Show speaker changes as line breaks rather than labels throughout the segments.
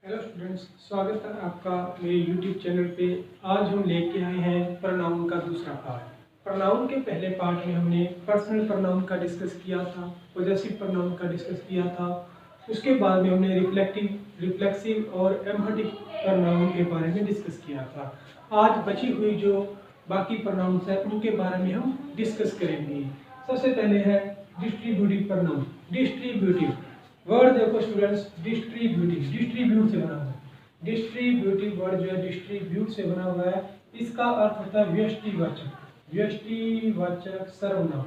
Hello students, स्वागत है आपका मेरे यूट्यूब चैनल पे। आज हम लेके आए हैं प्रोनाउन का दूसरा पार्ट। प्रोनाउन के पहले पार्ट में हमने पर्सनल प्रोनाउन का डिस्कस किया था, पॉजेसिव प्रोनाउन का डिस्कस किया था। उसके बाद में हमने रिफ्लेक्सिव और एम्फेटिक प्रोनाउन के बारे में डिस्कस किया था। आज बची हुई जो बाकी प्रोनाउंस हैं उनके बारे में हम डिस्कस करेंगे। सबसे पहले है डिस्ट्रीब्यूटिव प्रोनाउन। डिस्ट्रीब्यूटिव वर्ड देखो स्टूडेंट्स, डिस्ट्रीब्यूट से बना हुआ है। डिस्ट्रीब्यूटिव वर्ड जो है डिस्ट्रीब्यूट से बना हुआ है। इसका अर्थ होता है व्यष्टिवाचक, व्यष्टिवाचक सर्वनाम,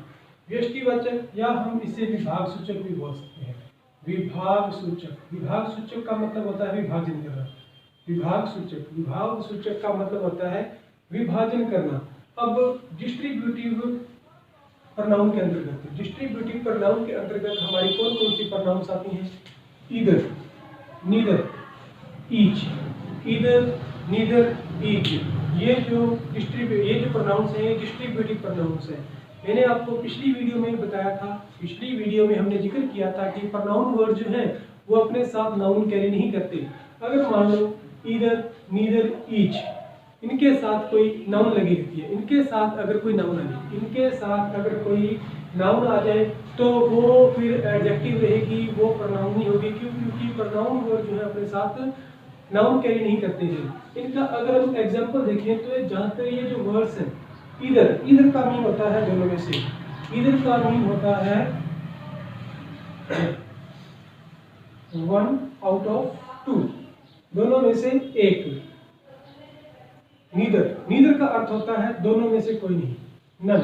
व्यष्टिवाचक, या हम इसे विभाग सूचक भी बोल सकते हैं। विभाग सूचक, विभाग सूचक का मतलब होता है विभाजन करना। विभाग सूचक का मतलब होता है विभाजन करना। अब डिस्ट्रीब्यूटिव प्रोनाउन के अंतर्गत, डिस्ट्रीब्यूटिव प्रोनाउन के अंतर्गत हमारी कौन कौन सी प्रोनाउंस आती हैं? Either, neither, each, either, neither, each. ये जो प्रोनाउंस हैं ये डिस्ट्रीब्यूटिव प्रोनाउंस हैं। मैंने आपको पिछली वीडियो में बताया था, पिछली वीडियो में हमने जिक्र किया था कि प्रोनाउन वर्ड जो है वो अपने साथ नाउन कैरी नहीं करते। अगर मान लो ईदर, नीदर, ईच, इनके साथ कोई नाउन लगी रहती है, इनके साथ अगर कोई नाउन आ जाए, इनके साथ अगर कोई नाउन आ जाए तो वो फिर एडजेक्टिव रहेगी, वो प्रोनाउन नहीं होगी। क्यों? क्योंकि प्रोनाउन वर्ड जो है अपने साथ नाउन कैरी नहीं करते हैं। इनका अगर हम एग्जांपल देखें तो ज़्यादातर ये जो वर्ड्स हैं, इधर, इधर का मीन होता है दोनों में से, इधर का मीन होता है 1 आउट ऑफ 2, दोनों में से एक। नीदर, नीदर का अर्थ होता है दोनों में से कोई नहीं, नन।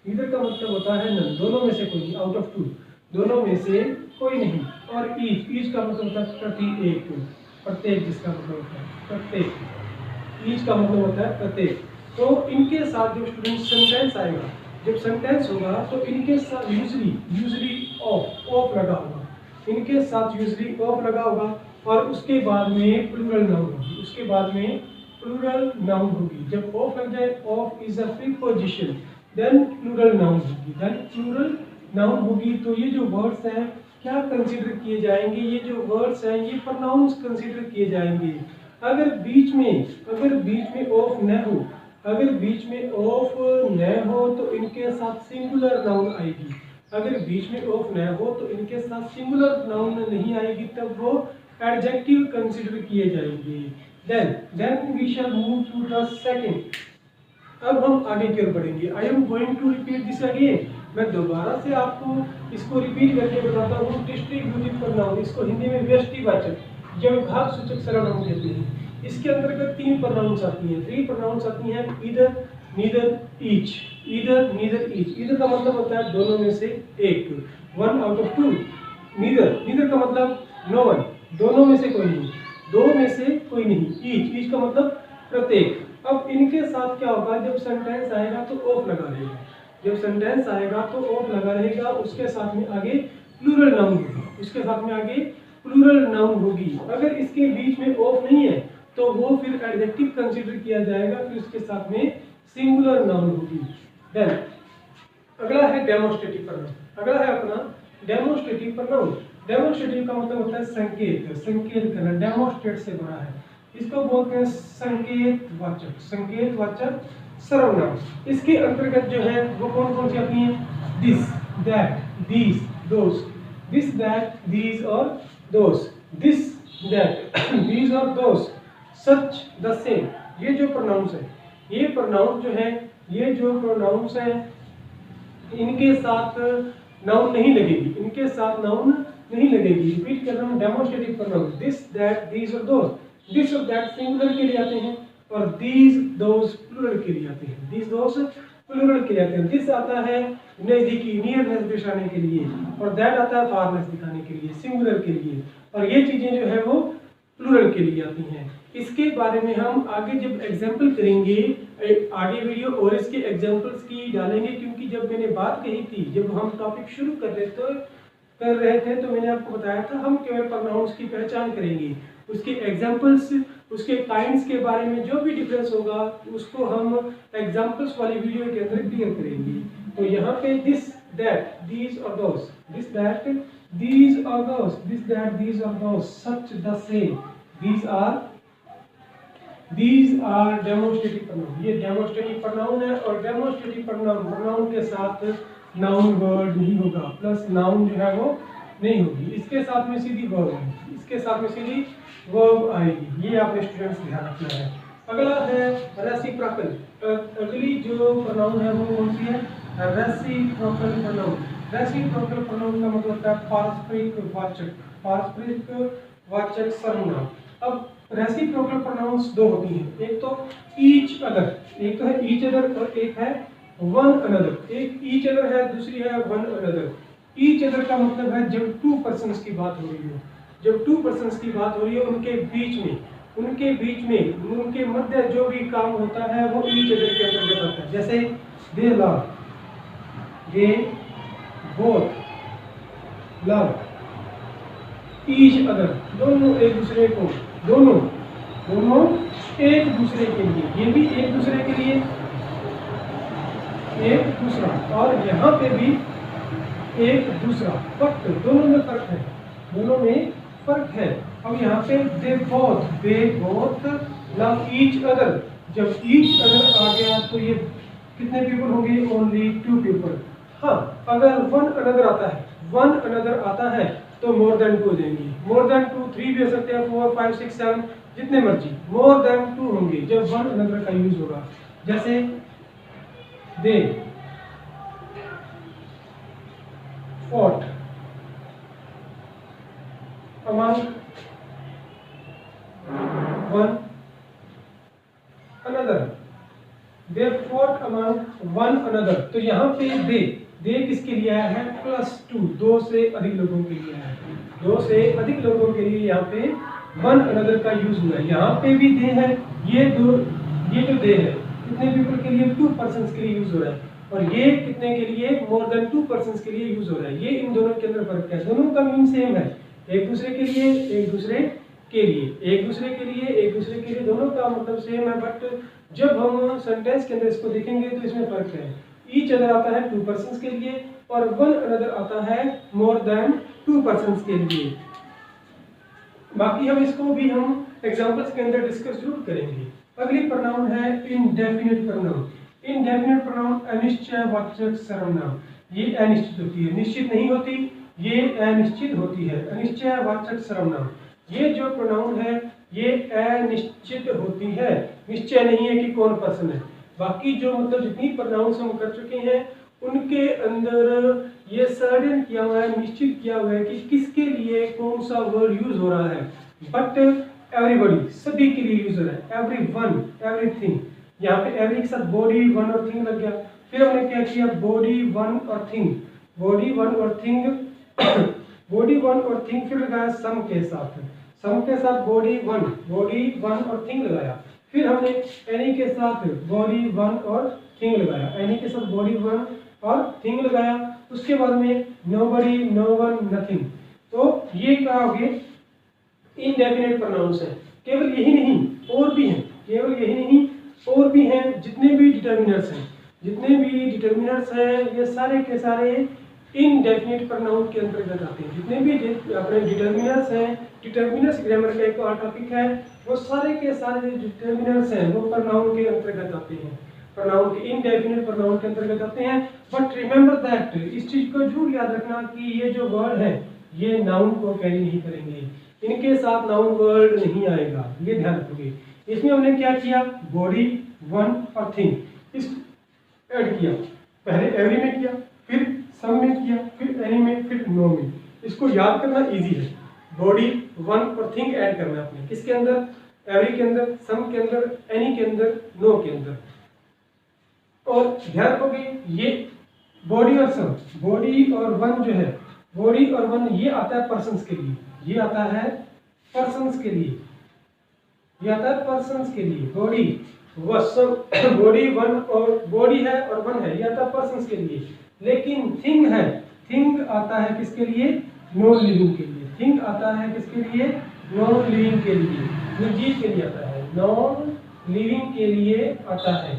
नीदर का मतलब होता है नन, दोनों में से कोई नहीं, आउट ऑफ 2, दोनों में से कोई नहीं। और ईच, ईच का मतलब होता है प्रति एक, प्रत्येक, जिसका मतलब होता है प्रत्येक। ईच का मतलब होता है प्रत्येक। तो इनके साथ जब स्टूडेंट सेंटेंस आएगा, जब सेंटेंस होगा तो इनके साथ यूजली ऑफ लगा होगा, इनके साथ यूजली ऑफ लगा होगा। और उसके बाद में प्लूरल नाउन होगी, उसके बाद में प्लूरल नाउन होगी। जब ऑफ लग जाए, of is a preposition, then plural noun होगी, देन प्लूरल नाउन होगी। तो ये जो वर्ड्स हैं क्या कंसीडर किए जाएंगे? ये जो वर्ड्स हैं ये प्रोनाउंस कंसीडर किए जाएंगे। अगर बीच में ऑफ न हो, अगर बीच में ऑफ न हो तो इनके साथ सिंगुलर नाउन आएगी। अगर बीच में ऑफ न हो तो इनके साथ सिंगुलर नाउन नहीं आएगी, तब वो एडजेक्टिव कंसीडर किए जाएंगे। Then we shall move to the second. अब हम आगे की ओर बढ़ेंगे। I am going to repeat this again. मैं दोबारा से आपको इसको रिपीट करके बताता हूँ। डिस्ट्रीब्यूटिव प्रोनाउन, इसको हिंदी में व्यष्टिवाचक, जो विभाग सूचक सर्वनाम कहते हैं। इसके अंतर्गत 3 प्रोनाउंस आती हैं, 3 प्रोनाउंस आती हैं, either, neither, each. Either, neither, each. Either का मतलब होता है दोनों में से एक, 1 आउट ऑफ 2। नीदर, नीदर का मतलब नो वन, दोनों में से कोई नहीं, दो में से कोई नहीं। ईच, ईच का मतलब प्रत्येक। अब इनके साथ क्या होगा? जब सेंटेंस आएगा तो ऑफ लगा रहेगा, जब सेंटेंस आएगा तो ऑफ लगा रहेगा। उसके साथ में आगे प्लूरल नाउन होगी, उसके साथ में आगे प्लूरल नाउन होगी। अगर इसके बीच में ऑफ नहीं है तो वो फिर एडजेक्टिव कंसीडर किया जाएगा, फिर उसके साथ में सिंगुलर नाउन होगी। देन अगला है डेमोन्स्ट्रेटिव प्रोनाउन। अगला है अपना डेमोन्स्ट्रेटिव प्रोनाउन। डेमोन्स्ट्रेटिव का मतलब होता है संकेत, संकेत करना, डेमोन्स्ट्रेट से बना है। इसको बोलते हैं संकेतवाचक, संकेतवाचक सर्वनाम। इसके अंतर्गत जो है वो कौन कौन सी आती हैं? This, that, these, those, this, that, these or those, this, that, these or those, such, the same. ये जो प्रोनाउंस है, ये प्रोनाउंस जो है, ये जो प्रोनाउंस है, इनके साथ नाउन नहीं लगेगी, इनके साथ नाउन नहीं लगेगी। रिपीट कर रहा हूँ, demonstrative pronoun, this, that, these or those. This और दैट सिंगुलर के लिए आते हैं और दीज, दोस प्लूरल के लिए आते हैं, दीज, दोस प्लूरल के लिए आते हैं। दिस आता है नजदीकी, नियरनेस दर्शाने के लिए, और दैट आता है फारनेस दिखाने के लिए, सिंगुलर के लिए। और ये चीजें जो है वो प्लूरल के लिए आती हैं। इसके बारे में हम आगे जब एग्जाम्पल करेंगे, आगे वीडियो और इसके एग्जाम्पल्स की डालेंगे, क्योंकि जब मैंने बात कही थी, जब हम टॉपिक शुरू कर रहे थे तो मैंने आपको बताया था हम केवल प्रोनाउंस की पहचान करेंगे, उसके एग्जाम्पल्स, उसके काइंड्स के बारे में जो भी डिफरेंस होगा उसको हम एग्जाम्पल्स वाली वीडियो के अंदर क्लियर करेंगे। तो यहाँ पे this, that, these or those, this, that, these or those, this, that, these or those, such, the same, these are demonstrative pronoun. ये डेमोस्ट्रेटिव प्रोनाउन है और डेमोस्ट्रेटिव प्रोनाउन के साथ नाउन वर्ड नहीं होगा, प्लस नाउन जो है वो नहीं होगी, इसके साथ में सीधी वर्ब आएगी, इसके साथ में सीधी वर्ब आएगी। ये आपने स्टूडेंट्स ध्यान रखना है। अगला है रेसिप्रोकल। अगली जो प्रोनाउन है वो कौन सी है? Reciprocal pronoun. रेसिप्रोकल प्रोनाउन का मतलब होता है पारस्परिक वाचक, पारस्परिक वाचक सर्वनाम। अब रेसिप्रोकल प्रोनाउंस दो होती हैं, एक तो ईच अदर, एक तो है ईच अदर और एक है वन अनदर। एक ईच अदर है, दूसरी है वन अनदर। ईच अदर का मतलब है जब टू पर्सन्स की बात हो रही हो, जब टू पर्सन्स की बात हो रही है उनके बीच में, उनके मध्य जो भी काम होता है वो ईच अदर के अंतर्गत आता है। जैसे दे लव, दे बोथ लव ईच अदर, दोनों एक दूसरे को, दोनों एक दूसरे के लिए, ये भी एक दूसरे के लिए, एक दूसरा, और यहाँ पे भी एक दूसरा। फर्क दोनों में फर्क है, दोनों में फर्क है। अब यहाँ पे they both love each other, जब ईच अदर आ गया तो ये कितने पीपल होंगे? Only two people. हाँ, अगर वन अनदर आता है तो मोर देन टू देंगे, मोर देन टू, 3 भी हो सकते हैं, 4 5 6 7 जितने मर्जी, मोर देन टू होंगे जब वन अनदर का यूज होगा। जैसे दे fought among one another, they fought among one another। तो यहाँ पे दे किसके लिए आया है? +2, 2 से अधिक लोगों के लिए आया है, 2 से अधिक लोगों के लिए यहाँ पे वन अनदर का यूज हुआ है। यहाँ पे भी दे है, ये जो दे है कितने पीपल के लिए? 2 पर्सन्स के लिए यूज हो रहा है, और ये कितने के लिए? मोर देन 2 पर्सन्स के लिए यूज हो रहा है। ये इन दोनों के अंदर फर्क है, दोनों का मीन सेम है, एक दूसरे के लिए, एक दूसरे के लिए, एक दूसरे के लिए, एक दूसरे के लिए, दोनों का मतलब सेम है। बट जब हम सेंटेंस के अंदर इसको देखेंगे तो इसमें फर्क है। ईच अदर आता है 2 पर्सन्स के लिए और वन अनदर आता है मोर देन 2 पर्सन्स के लिए। बाकी हम इसको भी हम एग्जांपल्स के अंदर डिस्कस जरूर करेंगे। अगली प्रोनाउन है इनडेफिनिट प्रोनाउन। इनडेफिनिट प्रोनाउन अनिश्चयवाचक सर्वनाम। ये अनिश्चित होती है, निश्चित नहीं होती, ये अनिश्चित होती है, अनिश्चयवाचक सर्वनाम। ये जो प्रोनाउन है ये अनिश्चित होती है, निश्चय नहीं है कि कौन पर्सन है। बाकी जो मतलब जितनी प्रोनाउंस हम कर चुके हैं उनके अंदर ये सर्टेन किया हुआ है, निश्चित किया हुआ है कि किसके लिए कौन सा वर्ड यूज हो रहा है। बट एवरीबॉडी, सभी के लिए यूज हो रहा है, एवरीवन, एवरीथिंग। यहाँ पे एवरी के साथ बॉडी, वन और थिंग लग गया। फिर हमने क्या किया? बॉडी, वन और थिंग, बॉडी, वन और थिंग, बॉडी, वन और थिंग। फिर लगाया सम के साथ, सम के साथ बॉडी, वन और थिंग लगाया। फिर हमने एनी के साथ बॉडी, वन और थिंग लगाया, एनी के साथ बॉडी, वन और थिंग लगाया। उसके बाद में नोबडी, नो वन, नथिंग। तो ये क्या हो गए? इनडेफिनिट प्रोनाउंस है। केवल यही नहीं और भी हैं, केवल यही नहीं और भी हैं। जितने भी डिटर्मिनर्स हैं, जितने भी डिटर्मिनर्स हैं ये सारे के सारे इनडेफिनिट प्रोनाउन के अंतर्गत आते हैं। जितने भी अपने डिटर्मिनर्स हैं, डिटर्मिनर्स ग्रामर का एक और टॉपिक है, वो सारे के सारे डिटर्मिनर्स हैं वो प्रोनाउन के अंतर्गत आते हैं, प्रोनाउन के इनडेफिनिट प्रोनाउन के अंतर्गत आते हैं। बट रिमेंबर दैट, इस चीज को जरूर याद रखना कि ये जो वर्ड है ये नाउन को कैरी नहीं करेंगे, इनके साथ नाउन वर्ड नहीं आएगा, ये ध्यान रखोगे। इसमें हमने क्या किया? बॉडी, वन और थिंग इस ऐड किया, पहले एवरी में किया, फिर सम में किया, फिर एनी में, फिर नो में। इसको याद करना इजी है। बॉडी, वन और थिंग ऐड करना आपने किसके अंदर? एवरी के अंदर, सम के अंदर, एनी के अंदर, नो के अंदर। और ध्यान रखोगे ये बॉडी और सम, बॉडी और वन जो है, बॉडी और वन ये आता है पर्सन्स के लिए, ये आता है पर्सन्स के लिए, ये आता है पर्सन्स के लिए। बॉडी व सम, बॉडी, वन और बॉडी है और वन है, ये आता है पर्सन्स के लिए। लेकिन थिंग है, थिंग आता है किसके लिए? नॉन लिविंग के लिए। थिंग आता है किसके लिए? नॉन लिविंग के लिए, निर्जीव के लिए आता है, नॉन लिविंग के लिए आता है।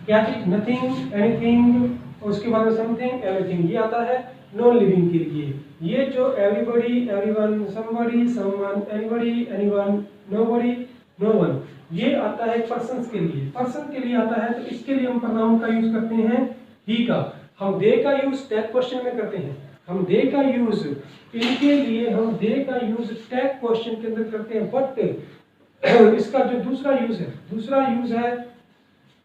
क्या चीज? नथिंग, एनीथिंग, उसके बाद में समथिंग, एवरीथिंग, ये आता है नॉन लिविंग के लिए। ये जो everybody, everyone, somebody, someone, anybody, anyone, nobody, no one. ये आता है पर्सन्स के लिए, पर्सन के लिए आता है, तो इसके लिए हम प्रोनाउन का यूज करते हैं ही का। हम दे का यूज टैग क्वेश्चन में करते हैं, हम दे का यूज इनके लिए हम दे का यूज टैग क्वेश्चन के अंदर करते हैं, बट इसका जो दूसरा यूज है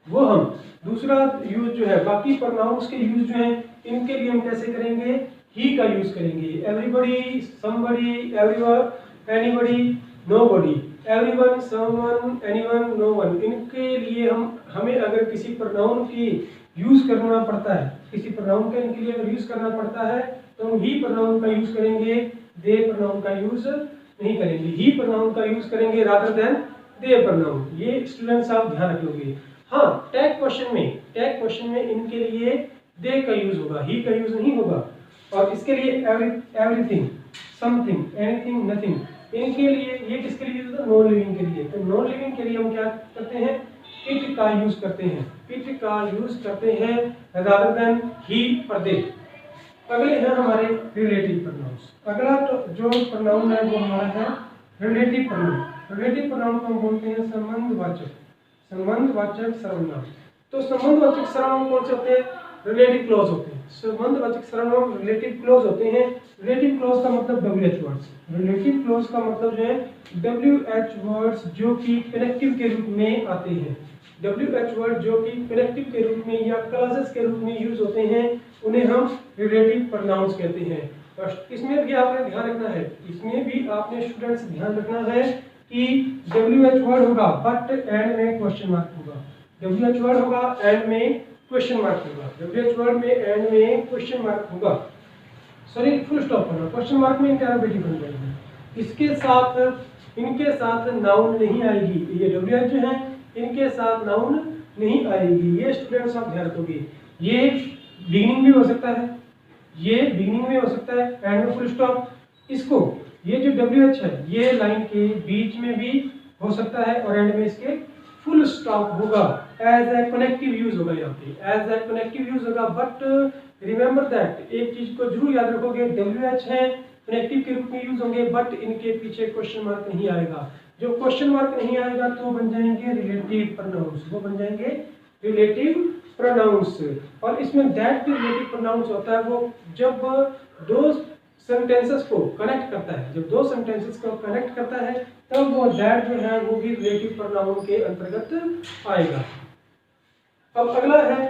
वो हम दूसरा यूज जो है बाकी प्रोनाउंस के यूज जो है इनके लिए हम कैसे करेंगे, ही का यूज करेंगे। Everybody, somebody, everyone, anybody, nobody, everyone, someone, anyone, no one. इनके लिए हमें अगर किसी प्रोनाउन की यूज करना पड़ता है, किसी प्रोनाउन का इनके लिए अगर यूज करना पड़ता है तो हम ही प्रोनाउन का यूज करेंगे, दे प्रोनाउन का यूज नहीं करेंगे, ही प्रोनाउन का यूज करेंगे रादर देन दे प्रोनाउन। ये स्टूडेंट्स आप ध्यान रखोगे। हाँ, टैग क्वेश्चन में इनके लिए दे का यूज होगा, ही का यूज नहीं होगा। और इसके लिए एवरीथिंग, समथिंग, एनीथिंग, नथिंग, इनके लिए ये किसके लिए यूज होता है, नॉन लिविंग के लिए। तो नॉन लिविंग के लिए हम क्या करते हैं, इट का यूज करते हैं, इट का यूज करते हैं रादर देन ही और दे। अगले हैं हमारे रिलेटिव प्रोनाउंस। अगला तो जो प्रोनाउन है वो हमारा है रिलेटिव प्रोनाउन। रिलेटिव प्रोनाउन को हम बोलते हैं संबंधवाचक, संबंधवाचक सर्वनाम। तो संबंधवाचक सर्वनाम कौन से होते हैं, रिलेटिव क्लॉज होते हैं। संबंधवाचक सर्वनाम रिलेटिव क्लॉज होते हैं। रिलेटिव क्लॉज का मतलब WH वर्ड्स, रिलेटिव क्लॉज का मतलब जो है WH वर्ड्स जो कि कनेक्टिव के रूप में आते हैं। WH वर्ड जो कि कनेक्टिव के रूप में या क्लॉजेस के रूप में यूज होते हैं उन्हें हम रिलेटिव प्रोनाउंस कहते हैं। और इसमें भी आपने ध्यान रखना है, इसमें भी आपने स्टूडेंट्स ध्यान रखना है कि WH वर्ड होगा बट एंड में क्वेश्चन मार्क होगा। WH वर्ड होगा एंड में क्वेश्चन मार्क होगा, WH वर्ड में एंड में क्वेश्चन मार्क होगा, सॉरी फुल स्टॉप होगा, क्वेश्चन मार्क में इंटरोगेटिव बन जाएगी। इसके साथ इनके साथ नाउन नहीं आएगी, ये WH जो है इनके साथ नाउन नहीं आएगी। ये स्टूडेंट्स आप ध्यान रखोगे। ये बिगिनिंग में हो सकता है, ये बिगिनिंग में हो सकता है, एंड में फुल स्टॉप। इसको ये जो WH है ये लाइन के बीच में भी हो सकता है और एंड में इसके फुल स्टॉप होगा। एज ए कनेक्टिव यूज होगा, यहाँ पे एज ए कनेक्टिव यूज होगा। बट रिमेंबर दैट, एक चीज को जरूर याद रखोगे, WH है कनेक्टिव के रूप में यूज होंगे बट इनके पीछे क्वेश्चन मार्क नहीं आएगा। जो क्वेश्चन मार्क नहीं आएगा तो बन जाएंगे रिलेटिव प्रोनाउंस, वो बन जाएंगे रिलेटिव प्रोनाउंस। और इसमें दैट रिलेटिव प्रोनाउंस होता है वो जब दो सेंटेंसेस को कनेक्ट करता है, जब दो सेंटेंसेस को कनेक्ट करता है तब वो दैट जो है वो भी रिलेटिव प्रोनाउन के अंतर्गत आएगा। अब अगला है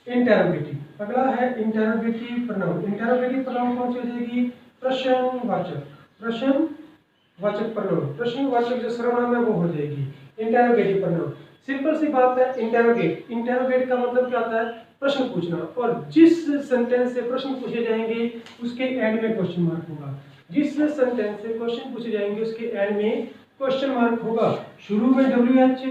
इंटरोगेटिव। अगला है इंटरोगेटिव प्रोनाउन। इंटरोगेटिव प्रोनाउन कौन सी हो जाएगी, प्रश्नवाचक, प्रश्नवाचक प्रोनाउन, प्रश्नवाचक जो सर्वनाम है वो हो जाएगी इंटरोगेटिव प्रोनाउन। सिंपल सी बात है, इंटरोगेट, इंटरोगेट का मतलब क्या होता है, प्रश्न पूछना। और जिस सेंटेंस से प्रश्न पूछे जाएंगे उसके एंड में क्वेश्चन मार्क होगा, जिस सेंटेंस से क्वेश्चन पूछे जाएंगे उसके एंड में क्वेश्चन मार्क होगा। शुरू में WH,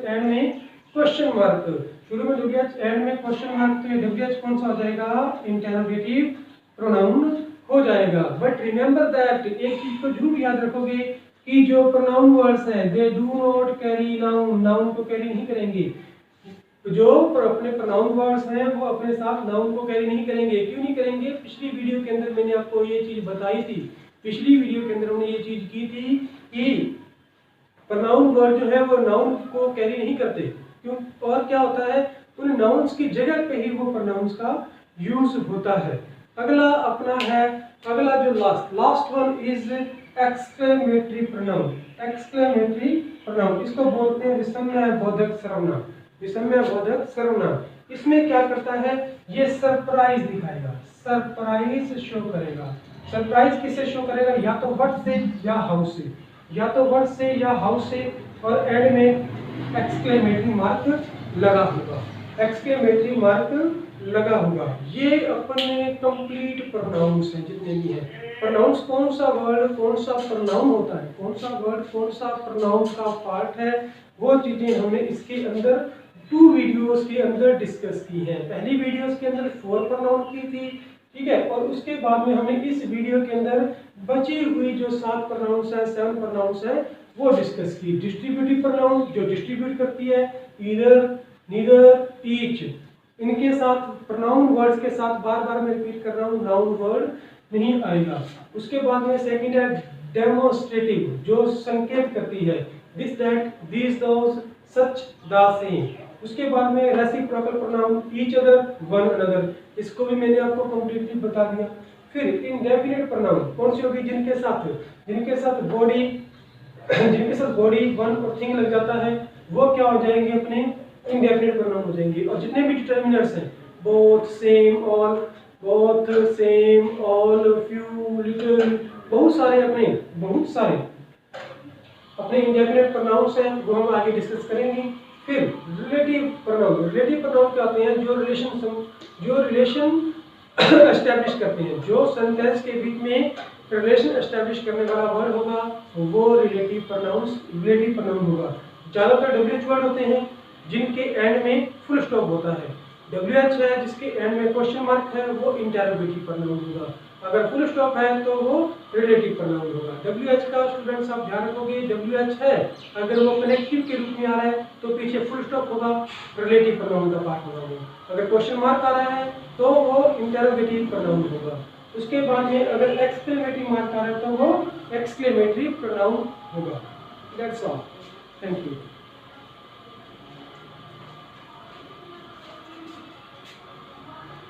एंड में क्वेश्चन मार्क, शुरू में WH एंड में क्वेश्चन मार्क, तो ये WH कौन सा हो जाएगा, इंटरोगेटिव प्रोनाउन हो जाएगा। बट रिमेंबर दैट, एक चीज को जरूर याद रखोगे कि जो प्रोनाउन वर्ड्स हैं they do not carry noun, noun को कैरी नहीं करेंगे। जो अपने प्रोनाउन वर्ड्स हैं वो अपने साथ नाउन को कैरी नहीं करेंगे। क्यों नहीं करेंगे, पिछली वीडियो के अंदर मैंने आपको ये चीज बताई थी, पिछली वीडियो के अंदर हमने ये चीज की थी कि प्रोनाउन वर्ड जो है वो नाउन को कैरी नहीं करते। क्यों, और क्या होता है, उन नाउन्स की जगह पे ही वो प्रोनाउंस का यूज होता है। अगला अपना है, अगला जो last one is exclamatory pronoun. Exclamatory pronoun इसको बोलते हैं विस्मयबोधक सर्वनाम, विस्मयबोधक सर्वनाम। इसमें क्या करता है, ये सरप्राइज दिखाएगा, सरप्राइज शो करेगा। सरप्राइज किसे शो करेगा, या तो व्हाट से या हाउ से, या तो व्हाट से या हाउ से, और एंड में एक्सक्लेमेटरी मार्क लगा होगा, एक्सक्लेमेटरी मार्क लगा होगा। ये अपने कंप्लीट प्रोनाउंस हैं जितने भी हैं। प्रोनाउंस कौन सा वर्ड कौन सा प्रोनाउन होता है, कौन सा वर्ड कौन सा प्रोनाउन का पार्ट है, वो चीजें हमने इसके अंदर 2 वीडियोस के अंदर डिस्कस की हैं। पहली वीडियोस के अंदर 4 प्रोनाउन की थी, ठीक है, और उसके बाद में हमने इस वीडियो के अंदर बची हुई जो 7 प्रोनाउंस हैं, 7 प्रोनाउंस हैं वो डिस्कस की। डिस्ट्रीब्यूटिव प्रोनाउन जो डिस्ट्रीब्यूट करती है, ईदर, नीदर, ईच, इनके साथ प्रोनाउन वर्ड्स के साथ बार बार मैं रिपीट कर रहा हूँ नाउन वर्ड नहीं आएगा। उसके बाद में सेकंड है डेमोन्स्ट्रेटिव जो संकेत करती है, this that these those such the same. उसके बाद में reciprocal pronoun each other one another, इसको भी मैंने आपको कंप्लीटली बता दिया। फिर इंडेफिनिट प्रोनाउन कौन सी होगी, जिनके साथ बॉडी वन और थिंग लग जाता है, वो क्या हो जाएंगे, अपने इंडेफिनिट प्रोनाउन हो जाएंगे। और जितने भी डिटर्मिनर्स हैं, both, same, all, few, little, बहुत सारे अपने इंडेफिनिट प्रोनाउंस हैं, वो हम आगे डिस्कस करेंगे। फिर रिलेटिव प्रोनाउन क्या होते हैं, जो रिलेशन एस्टैब्लिश करते हैं, जो सेंटेंस के बीच में रिलेशन एस्टैब्लिश करने वाला वर्ड होगा वो रिलेटिव प्रोनाउन होगा। ज्यादातर WH वर्ड होते हैं जिनके एंड में फुल स्टॉप होता है। WH है जिसके एंड में क्वेश्चन मार्क है, वो इंटरोगेटिव प्रोनाउन होगा। अगर फुल स्टॉप है तो वो रिलेटिव प्रोनाउन होगा। WH का स्टूडेंट्स आप ध्यान रखोगे, WH है अगर वो कनेक्टिव के रूप में आ रहा है तो पीछे फुल स्टॉप होगा, रिलेटिव प्रोनाउन का पार्ट होगा वो। अगर क्वेश्चन मार्क आ रहा है तो वो इंटरोगेटिव प्रोनाउन होगा। उसके बाद में अगर एक्सक्लेमेटरी मार्क आ रहा है तो वो एक्सक्लेमेटरी प्रोनाउन होगा। That's all, thank you.